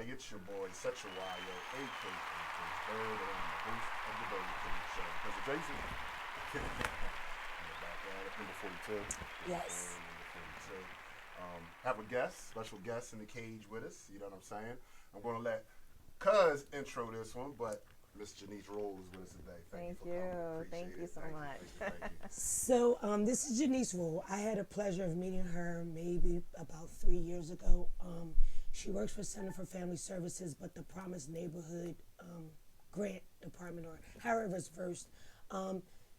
everybody, it's your boy, Such a Wild, a.k.a. Bird, and I'm the host of the BYRDCAGE Show. Because Jason, we're back at it, number 42. Yes. Number 42. Have a guest, special guest in the cage with us, you know what I'm saying? I'm going to let Cuz intro this one, but Miss JENISE ROLLE is with us today. Thank you. you. Thank You so much. Thank you. So this is JENISE ROLLE. I had a pleasure of meeting her maybe about 3 years ago. She works for Center for Family Services, but the Promised Neighborhood Grant Department, or however it's versed.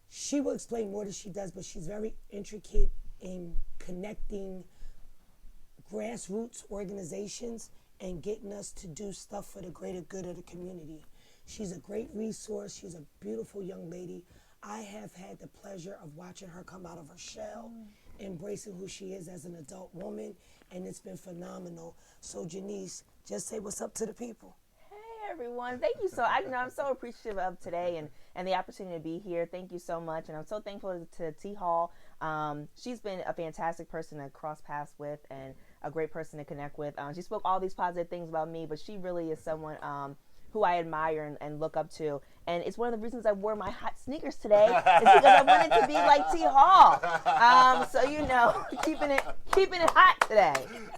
She will explain more than she does, but she's very intricate in connecting grassroots organizations and getting us to do stuff for the greater good of the community. She's a great resource. She's a beautiful young lady. I have had the pleasure of watching her come out of her shell, embracing who she is as an adult woman, and it's been phenomenal. So JENISE, just say what's up to the people. Hey everyone, thank you I'm so appreciative of today and the opportunity to be here. Thank you so much, and I'm so thankful to T Hall. She's been a fantastic person to cross paths with and a great person to connect with. She spoke all these positive things about me, but she really is someone who I admire and look up to. And it's one of the reasons I wore my hot sneakers today is because I wanted to be like T Hall. So you know, keeping it hot today.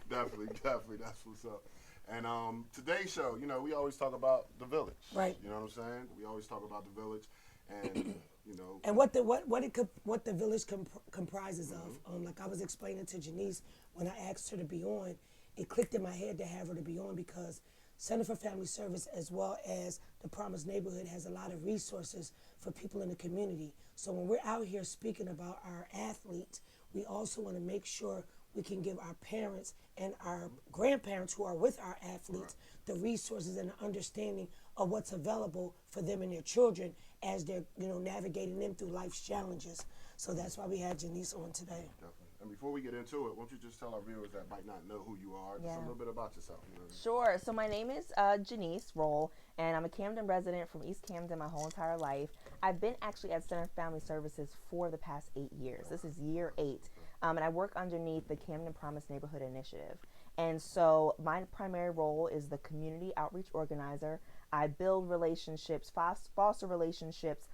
Definitely, that's what's up. And today's show, you know, we always talk about the village. Right. You know what I'm saying? We always talk about the village, and you know. And what the village comprises of. Like I was explaining to JENISE when I asked her to be on, it clicked in my head to have her to be on because Center for Family Service, as well as the Promised Neighborhood, has a lot of resources for people in the community. So when we're out here speaking about our athletes, we also want to make sure we can give our parents and our grandparents who are with our athletes the resources and the understanding of what's available for them and their children as they're, navigating them through life's challenges. So that's why we had JENISE on today. Definitely. And before we get into it, won't you just tell our viewers that might not know who you are, just a little bit about yourself? You know? Sure. So my name is JENISE ROLLE, and I'm a Camden resident from East Camden my whole entire life. I've been actually at Center for Family Services for the past 8 years. This is year 8. And I work underneath the Camden Promised Neighborhood Initiative. And so my primary role is the community outreach organizer. I build relationships, foster relationships,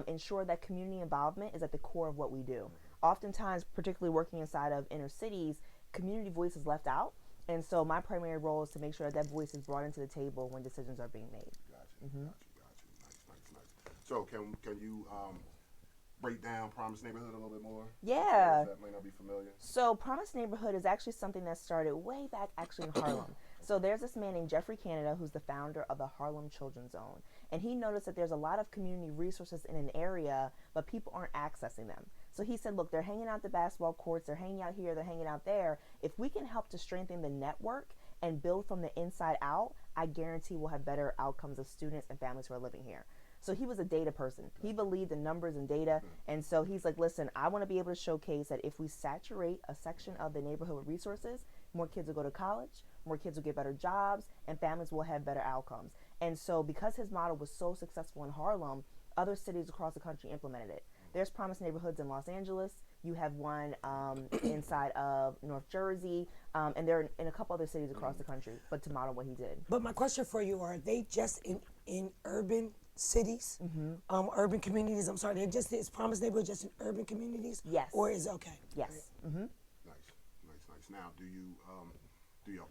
ensure that community involvement is at the core of what we do. Oftentimes, particularly working inside of inner cities, community voice is left out. And so my primary role is to make sure that voice is brought into the table when decisions are being made. Gotcha. Nice. So can you break down Promised Neighborhood a little bit more? Yeah. That may not be familiar. So Promised Neighborhood is actually something that started way back actually in Harlem. So there's this man named Jeffrey Canada who's the founder of the Harlem Children's Zone. And he noticed that there's a lot of community resources in an area, but people aren't accessing them. So he said, look, they're hanging out the basketball courts, they're hanging out here, they're hanging out there. If we can help to strengthen the network and build from the inside out, I guarantee we'll have better outcomes of students and families who are living here. So he was a data person. He believed in numbers and data. And so he's like, listen, I want to be able to showcase that if we saturate a section of the neighborhood with resources, more kids will go to college, more kids will get better jobs, and families will have better outcomes. And so because his model was so successful in Harlem, other cities across the country implemented it. There's Promised Neighborhoods in Los Angeles. You have one inside of North Jersey, and they're in a couple other cities across the country, but to model what he did. But my question for you, are they just in urban cities, urban communities? I'm sorry, is Promised Neighborhood just in urban communities? Yes. Or is it okay? Yes. Right. Nice. Now, do you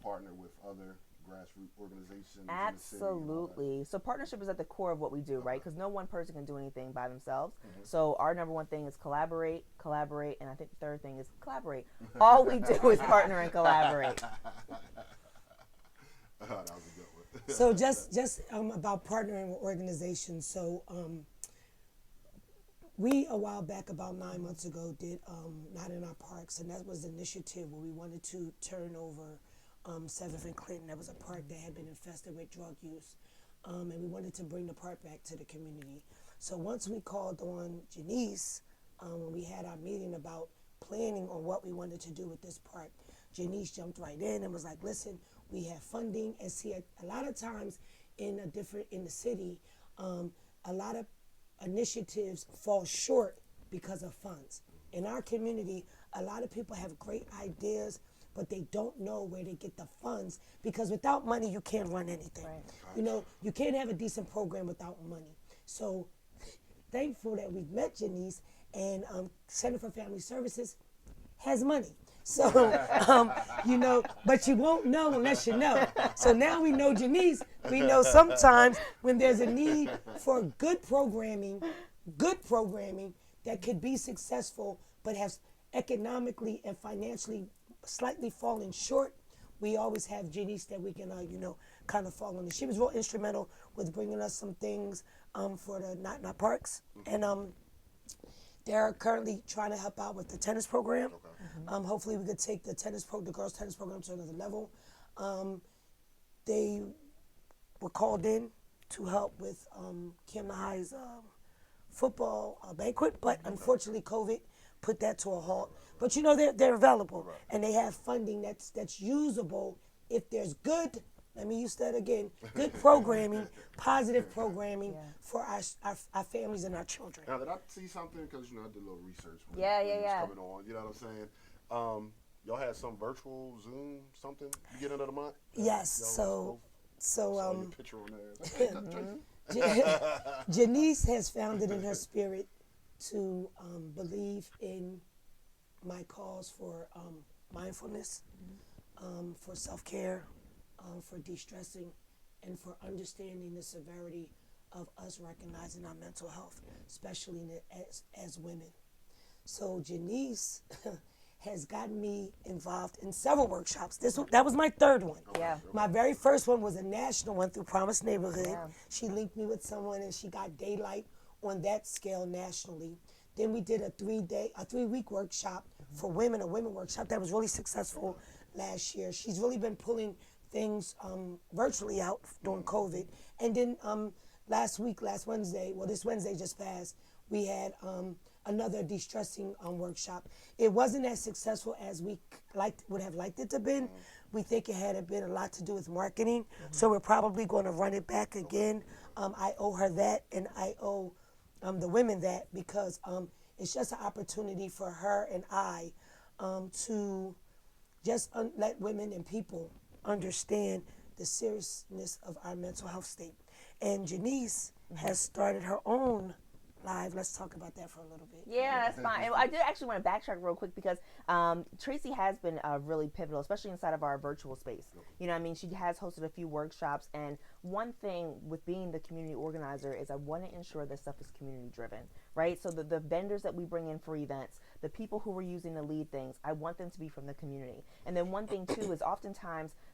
partner with other grassroots organizations? Absolutely. So partnership is at the core of what we do, right? Because no one person can do anything by themselves. So our number one thing is collaborate, and I think the third thing is collaborate. All we do is partner and collaborate. That was a good one. So just about partnering with organizations. So we, a while back, about 9 months ago, did Not in Our Parks, and that was an initiative where we wanted to turn over 7th and Clinton. That was a park that had been infested with drug use, and we wanted to bring the park back to the community. So once we called on JENISE, when we had our meeting about planning on what we wanted to do with this park, JENISE jumped right in and was like, listen, we have funding. And see, a lot of times in the city, a lot of initiatives fall short because of funds. In our community, a lot of people have great ideas, but they don't know where to get the funds, because without money you can't run anything. Right. You know, you can't have a decent program without money. So thankful that we've met Jenise, and Center for Family Services has money. So, you know, but you won't know unless you know. So now we know Jenise. We know sometimes when there's a need for good programming that could be successful but has economically and financially slightly fallen short, we always have Jenise that we can, you know, kind of fall on. She was real instrumental with bringing us some things for the Not Parks. And they're currently trying to help out with the tennis program. Okay. Hopefully we could take the girls' tennis program to another level. They were called in to help with Camden High's football banquet, but unfortunately COVID put that to a halt. But you know, they're available, and they have funding that's usable if there's good, let me use that again, good programming, positive programming for our families and our children. Now, did I see something? Because, you know, I did a little research when Yeah. it was coming on. You know what I'm saying? Y'all had some virtual Zoom something beginning of the month? Yes, so saw your picture on there. Jenise has found it in her spirit to believe in my cause for mindfulness, for self-care, for de-stressing, and for understanding the severity of us recognizing our mental health, especially as women. So Jenise has gotten me involved in several workshops. That was my third one. Yeah. My very first one was a national one through Promise Neighborhood. Yeah. She linked me with someone, and she got daylight on that scale nationally. Then we did a 3-week workshop for women, a women workshop that was really successful last year. She's really been pulling things virtually out during COVID. And then this Wednesday just passed, we had another de-stressing workshop. It wasn't as successful as we would have liked it to have been. We think it had been a lot to do with marketing, so we're probably going to run it back again. I owe her that, and I owe the women that, because it's just an opportunity for her and I to just let women and people understand the seriousness of our mental health state. And Jenise has started her own live. Let's talk about that for a little bit. Yeah, that's fine. And I did actually want to backtrack real quick, because Tracy has been really pivotal, especially inside of our virtual space. You know what I mean? She has hosted a few workshops, and one thing with being the community organizer is I want to ensure that stuff is community driven, right? So the vendors that we bring in for events, the people who we're using to lead things, I want them to be from the community. And then one thing too is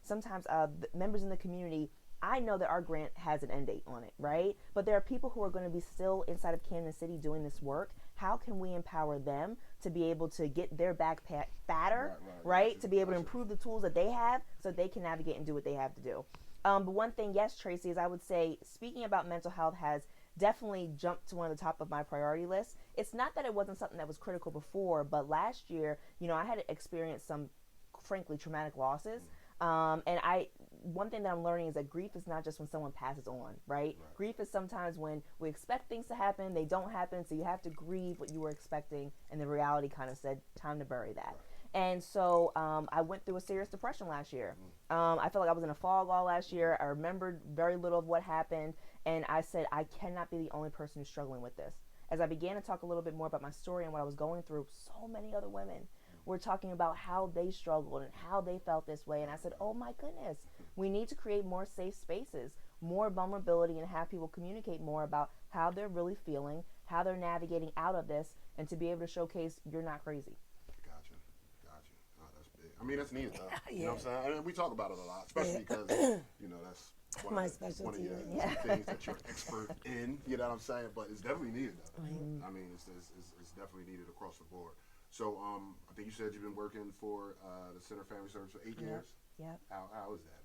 sometimes members in the community, I know that our grant has an end date on it, right? But there are people who are going to be still inside of Kansas City doing this work. How can we empower them to be able to get their backpack fatter, right? To be able to improve the tools that they have so they can navigate and do what they have to do. But one thing, yes, Tracy, is I would say speaking about mental health has definitely jumped to one of the top of my priority list. It's not that it wasn't something that was critical before, but last year, you know, I had experienced some, frankly, traumatic losses. And one thing that I'm learning is that grief is not just when someone passes on, right? Grief is sometimes when we expect things to happen, they don't happen, so you have to grieve what you were expecting, and the reality kind of said, time to bury that. And so I went through a serious depression last year. I felt like I was in a fog all last year. I remembered very little of what happened, and I said, I cannot be the only person who's struggling with this. As I began to talk a little bit more about my story and what I was going through, so many other women were talking about how they struggled and how they felt this way. And I said, oh my goodness, we need to create more safe spaces, more vulnerability, and have people communicate more about how they're really feeling, how they're navigating out of this, and to be able to showcase you're not crazy. Gotcha. Oh, that's big. I mean, that's needed, though. You know what I'm saying? I mean, we talk about it a lot, especially because, you know, that's one of your things that you're expert in, you know what I'm saying? But it's definitely needed, though. I mean, it's definitely needed across the board. So I think you said you've been working for the Center for Family Services for 8 years. Yep. How is that?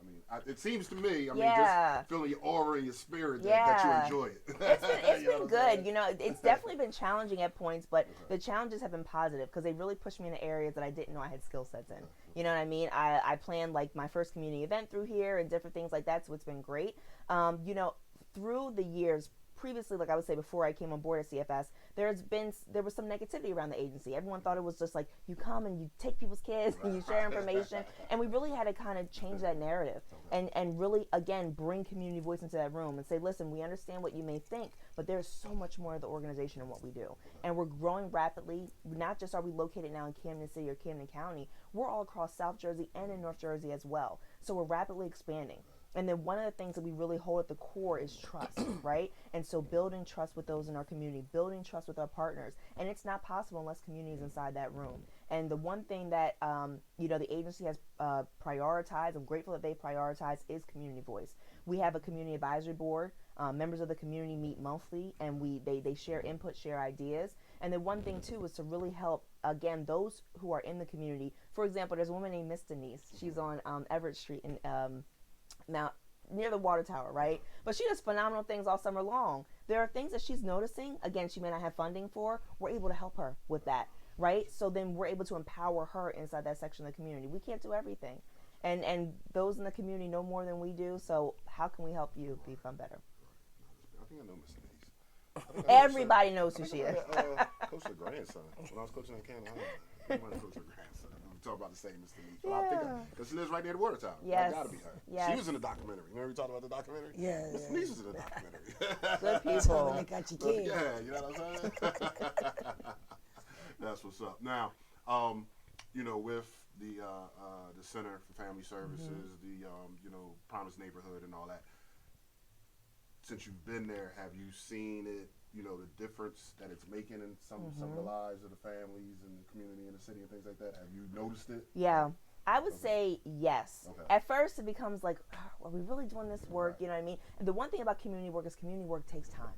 I mean, it seems to me, just feeling your aura and your spirit that you enjoy it. It's been good. You know, it's definitely been challenging at points, but the challenges have been positive because they really pushed me into areas that I didn't know I had skill sets in. You know what I mean? I planned like my first community event through here and different things like that, so it's been great. You know, through the years, previously, like I would say before I came on board at CFS, there was some negativity around the agency. Everyone thought it was just like you come and you take people's kids and you share information, and we really had to kind of change that narrative and really again bring community voice into that room and say, listen, we understand what you may think, but there's so much more of the organization in what we do, and we're growing rapidly. Not just are we located now in Camden City or Camden County, we're all across South Jersey and in North Jersey as well. So we're rapidly expanding. And then one of the things that we really hold at the core is trust, right? And so building trust with those in our community, building trust with our partners. And it's not possible unless community is inside that room. And the one thing that, the agency has prioritized, I'm grateful that they prioritize, is community voice. We have a community advisory board. Members of the community meet monthly, and they share input, share ideas. And then one thing, too, is to really help, again, those who are in the community. For example, there's a woman named Miss Denise. She's on Everett Street in now near the water tower, right? But she does phenomenal things all summer long. There are things that she's noticing, again, she may not have funding for. We're able to help her with that, right? So then we're able to empower her inside that section of the community. We can't do everything, and those in the community know more than we do. So how can we help you become better? I think I know Miss Denise. Everybody knows who she is. Coach her grandson. When I was coaching in Canada, I might have coached her grandson. We talk about the same Miss Denise, but I think because she lives right near the water tower. Yes. That got to be her. Yes. She was in the documentary. Remember we talked about the documentary? Yeah. Miss Denise was in the documentary. Good They people. got your kid. Yeah, you know what I'm saying? That's what's up. Now, with the Center for Family Services, the Promise Neighborhood and all that. Since you've been there, have you seen it? The difference that it's making in some of the lives of the families and the community and the city and things like that. Have you noticed it? Yeah. I would say yes. Okay. At first, it becomes like, are we really doing this work? You know what I mean? And the one thing about community work is community work takes time.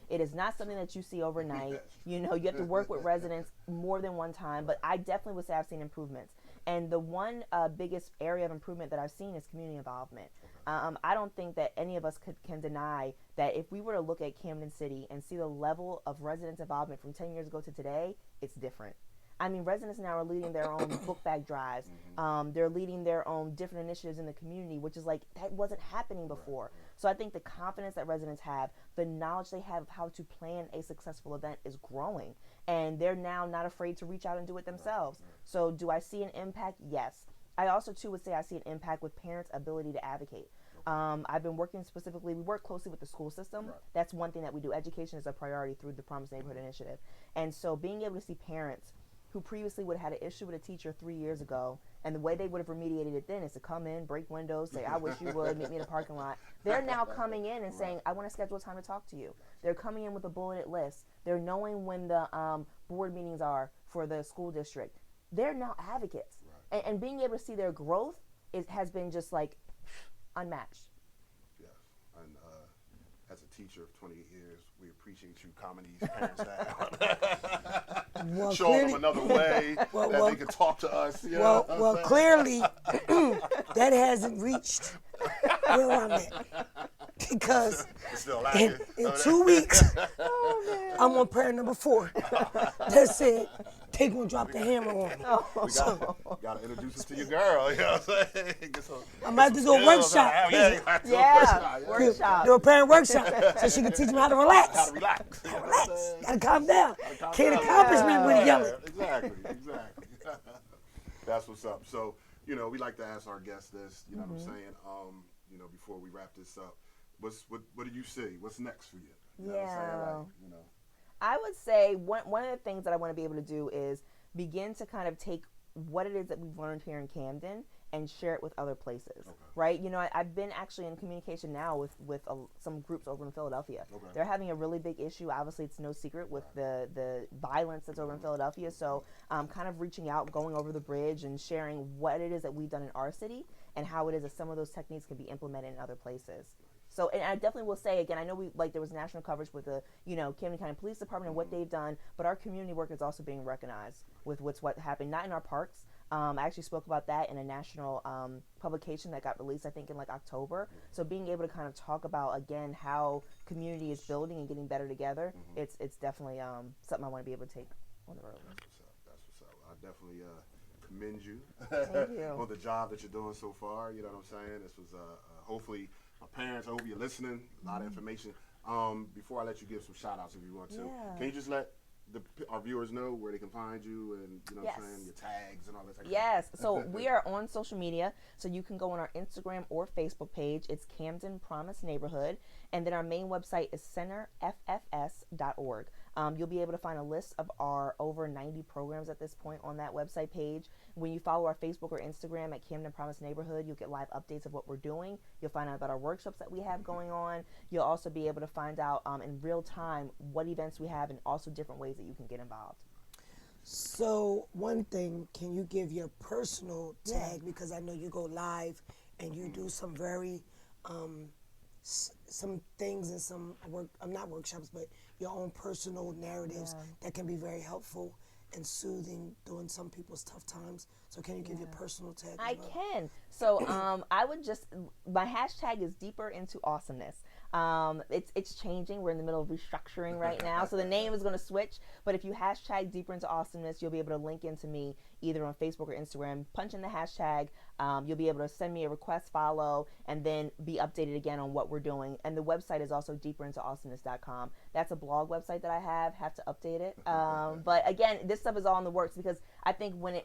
It is not something that you see overnight. You have to work with residents more than one time. But I definitely would say I've seen improvements. And the one biggest area of improvement that I've seen is community involvement. I don't think that any of us can deny that if we were to look at Camden City and see the level of residents' involvement from 10 years ago to today, it's different. I mean, residents now are leading their own book bag drives. They're leading their own different initiatives in the community, which is like, that wasn't happening before. So I think the confidence that residents have, the knowledge they have of how to plan a successful event is growing. And they're now not afraid to reach out and do it themselves. So do I see an impact? Yes. I also, too, would say I see an impact with parents' ability to advocate. I've been working specifically, we work closely with the school system. Right. That's one thing that we do. Education is a priority through the Promise Neighborhood Initiative. And so being able to see parents who previously would have had an issue with a teacher 3 years ago, and the way they would have remediated it then is to come in, break windows, say, I wish you would, meet me in the parking lot. They're now coming in and saying, I want to schedule a time to talk to you. They're coming in with a bulleted list. They're knowing when the board meetings are for the school district. They're now advocates. Right. And being able to see their growth has been just like unmatched. Yes. And as a teacher of 28 years, we appreciate you calming these parents down. Showing them another way that they can talk to us. Well, clearly, that hasn't reached where I'm at. Because in 2 weeks, I'm on prayer number 4. That said, they gonna drop the hammer on me. We gotta introduce us to your girl. You know what I'm saying? I might do a workshop. Workshop. Do a parent workshop so she can teach them how to relax. How to relax. Gotta calm down. Can't accomplish me when yelling. Exactly. That's what's up. So, we like to ask our guests this. You know what I'm saying? Before we wrap this up, what do you see? What's next for you? You know what I'm saying? I would say one of the things that I want to be able to do is begin to kind of take what it is that we've learned here in Camden and share it with other places, right? I've been actually in communication now with some groups over in Philadelphia. They're having a really big issue. Obviously, it's no secret with the violence that's over in Philadelphia. So kind of reaching out, going over the bridge and sharing what it is that we've done in our city and how it is that some of those techniques can be implemented in other places. So, and I definitely will say again, I know there was national coverage with the, Camden County Police Department and what they've done, but our community work is also being recognized with what happened, not in our parks. I actually spoke about that in a national publication that got released, I think, in October. So being able to kind of talk about, again, how community is building and getting better together, it's definitely something I want to be able to take on the road. That's what's up. I definitely commend you, Thank you. on the job that you're doing so far. You know what I'm saying? This was hopefully my parents, I hope you're listening. A lot of information. Before I let you give some shout outs if you want to, Yeah. can you just let our viewers know where they can find you and, you know what I'm saying, your tags and all that type of stuff? Yes. So we are on social media. So you can go on our Instagram or Facebook page. It's Camden Promise Neighborhood. And then our main website is centerffs.org. You'll be able to find a list of our over 90 programs at this point on that website page. When you follow our Facebook or Instagram at Camden Promise Neighborhood, you'll get live updates of what we're doing. You'll find out about our workshops that we have going on. You'll also be able to find out in real time what events we have and also different ways that you can get involved. So one thing, can you give your personal tag? Because I know you go live and you do some very, some things and some not workshops, but your own personal narratives that can be very helpful and soothing during some people's tough times. So can you give your personal tag? I can. So I would just, my hashtag is Deeperinto Awesomeness. It's changing. We're in the middle of restructuring right now. So the name is going to switch. But if you hashtag Deeperinto Awesomeness, you'll be able to link into me either on Facebook or Instagram. Punch in the hashtag. You'll be able to send me a request, follow, and then be updated again on what we're doing. And the website is also deeperintoawesomeness.com. That's a blog website that I have to update it. But again, this stuff is all in the works because I think when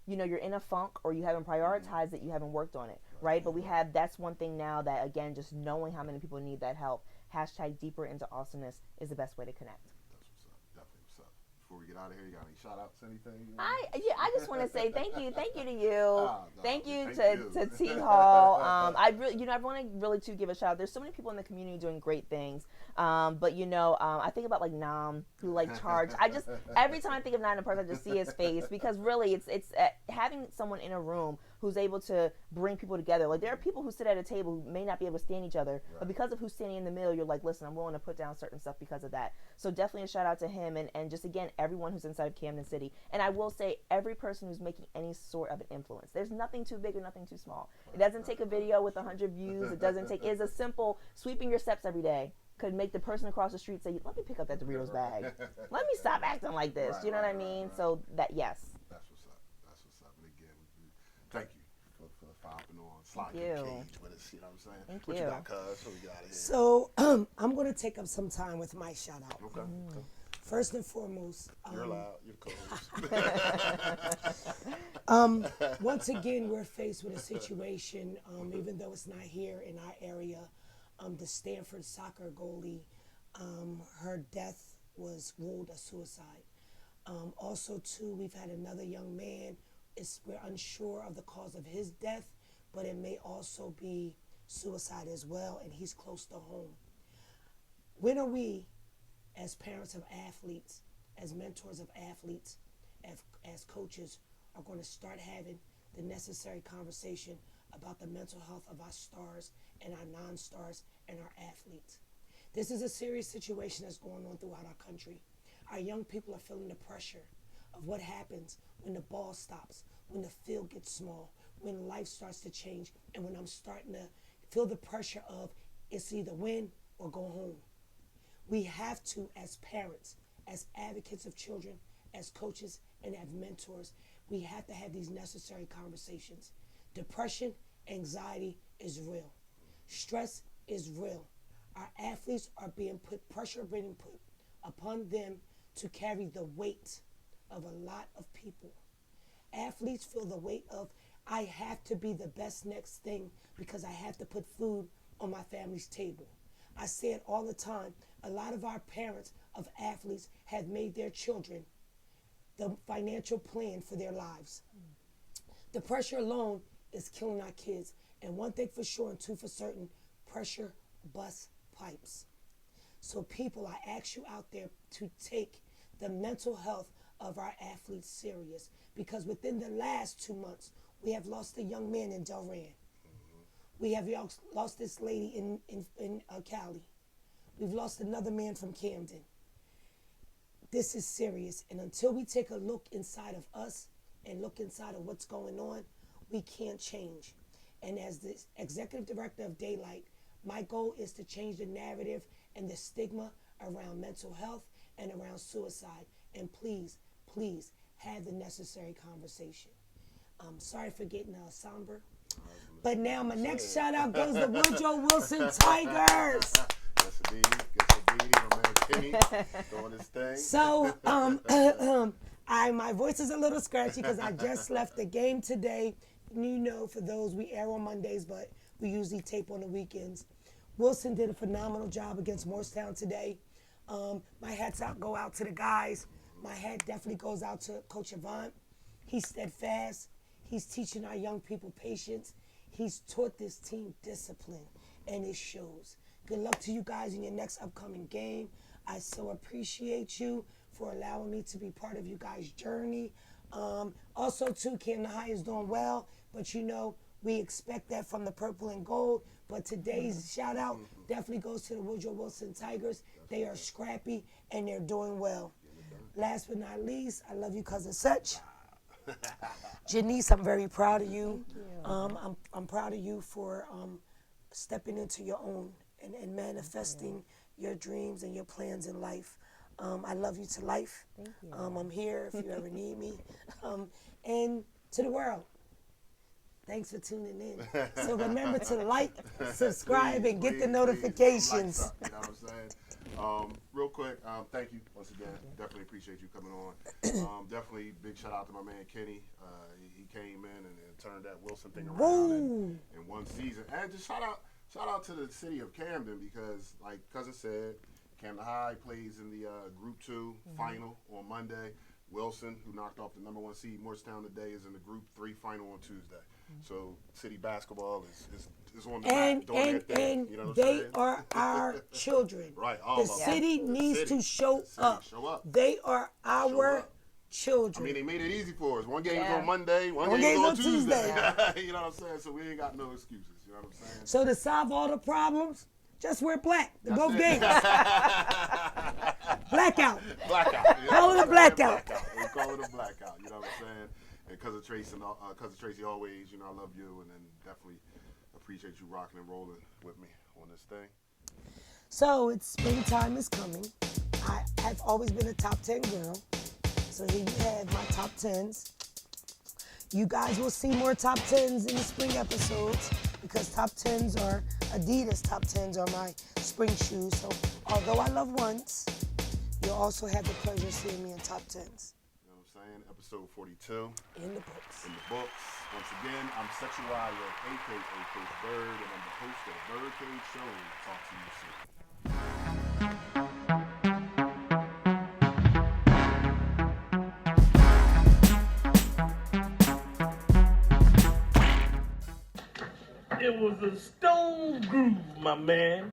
you know you're in a funk or you haven't prioritized it, you haven't worked on it, right? But that's one thing now that, again, just knowing how many people need that help. Hashtag Deeperintoawesomeness is the best way to connect. That's what's up. Definitely what's up. Before we get out of here, you got any shout outs, anything? I just want to say thank you to you, thank you to T Hall. I want to really to give a shout out. There's so many people in the community doing great things, but I think about like Nam who like charged. Every time I think of Nam in person, I just see his face because really it's having someone in a room who's able to bring people together. Like there are people who sit at a table who may not be able to stand each other, but because of who's standing in the middle, you're like, listen, I'm willing to put down certain stuff because of that. So definitely a shout out to him and just again everyone who's inside of Camden City. And I will say every person who's making any sort of an influence. There's nothing too big or nothing too small. It doesn't take a video with 100 views. It's a simple sweeping your steps every day could make the person across the street say, let me pick up that Doritos bag. Let me stop acting like this. You know what I mean? So that, yes. That's what's up. That's what's up. And again, thank you for hopping on, sliding Thank the you. cage with us. You know what I'm saying? Thank What you. you got, cuz? So we get out of here. So I'm going to take up some time with my shout out. Okay. Okay. First and foremost, You're loud. You're the once again, we're faced with a situation, even though it's not here in our area, the Stanford soccer goalie, her death was ruled a suicide. Also, too, we've had another young man. We're unsure of the cause of his death, but it may also be suicide as well, and he's close to home. When are we, as parents of athletes, as mentors of athletes, as coaches, are going to start having the necessary conversation about the mental health of our stars and our non-stars and our athletes? This is a serious situation that's going on throughout our country. Our young people are feeling the pressure of what happens when the ball stops, when the field gets small, when life starts to change, and when I'm starting to feel the pressure of it's either win or go home. We have to, as parents, as advocates of children, as coaches, and as mentors, we have to have these necessary conversations. Depression, anxiety is real. Stress is real. Our athletes are being pressure being put upon them to carry the weight of a lot of people. Athletes feel the weight of, I have to be the best next thing because I have to put food on my family's table. I say it all the time. A lot of our parents of athletes have made their children the financial plan for their lives. The pressure alone is killing our kids. And one thing for sure and two for certain, pressure busts pipes. So people, I ask you out there to take the mental health of our athletes serious, because within the last 2 months, we have lost a young man in Delran. We have lost this lady in Cali. We've lost another man from Camden. This is serious, and until we take a look inside of us and look inside of what's going on, we can't change. And as the executive director of Daylight, my goal is to change the narrative and the stigma around mental health and around suicide. And please, please have the necessary conversation. Sorry for getting somber. But now my next shout out goes to Woodrow Wilson Tigers. Yes, indeed. Yes, indeed. My man Kenny doing his thing. So, my voice is a little scratchy because I just left the game today. You know, for those, we air on Mondays, but we usually tape on the weekends. Wilson did a phenomenal job against Morristown today. My hats go out to the guys. My hat definitely goes out to Coach Avant. He's steadfast. He's teaching our young people patience. He's taught this team discipline, and it shows. Good luck to you guys in your next upcoming game. I so appreciate you for allowing me to be part of you guys' journey. Also, too, Camden High is doing well, but you know, we expect that from the purple and gold. But today's shout out definitely goes to the Woodrow Wilson Tigers. They are scrappy and they're doing well. Last but not least, I love you, Cousin Such. Jenice, I'm very proud of you. I'm proud of you for stepping into your own and manifesting your dreams and your plans in life. I love you to life. Thank you. I'm here if you ever need me. And to the world, thanks for tuning in. So remember to like, subscribe, and get the notifications. Lights up, you know what I'm saying? Real quick, thank you once again. Definitely appreciate you coming on. Definitely big shout out to my man Kenny. He came in and turned that Wilson thing around in one season. And just shout out to the city of Camden because, like Cousin said, Camden High plays in the Group 2 final on Monday. Wilson, who knocked off the #1 seed Morristown today, is in the Group 3 final on Tuesday. So city basketball is on the map doing their thing. And you know what they I'm saying? are our children. Right, all the of them. city needs to show up. They are our children. I mean, they made it easy for us. One game's Yeah. on Monday, one game's on Tuesday. You know what I'm saying? So we ain't got no excuses. You know what I'm saying? So to solve all the problems, just wear black to That's both it. games. Blackout. Blackout. You know Call what it a I'm blackout. saying? We call it a blackout. You know what I'm saying? And Cousin Tracy always, you know, I love you, and then definitely appreciate you rocking and rolling with me on this thing. So it's springtime is coming. I've always been a top 10 girl. So here you have my top 10s. You guys will see more top 10s in the spring episodes because top 10s are Adidas top 10s are my spring shoes. So although I love ones, you'll also have the pleasure of seeing me in top 10s. You know what I'm saying? Episode 42. In the books. In the books. Once again, I'm Sexual, a.k.a. Coach Bird, and I'm the host of the BYRDCAGE Show. Talk to you soon. It was a stone groove, my man.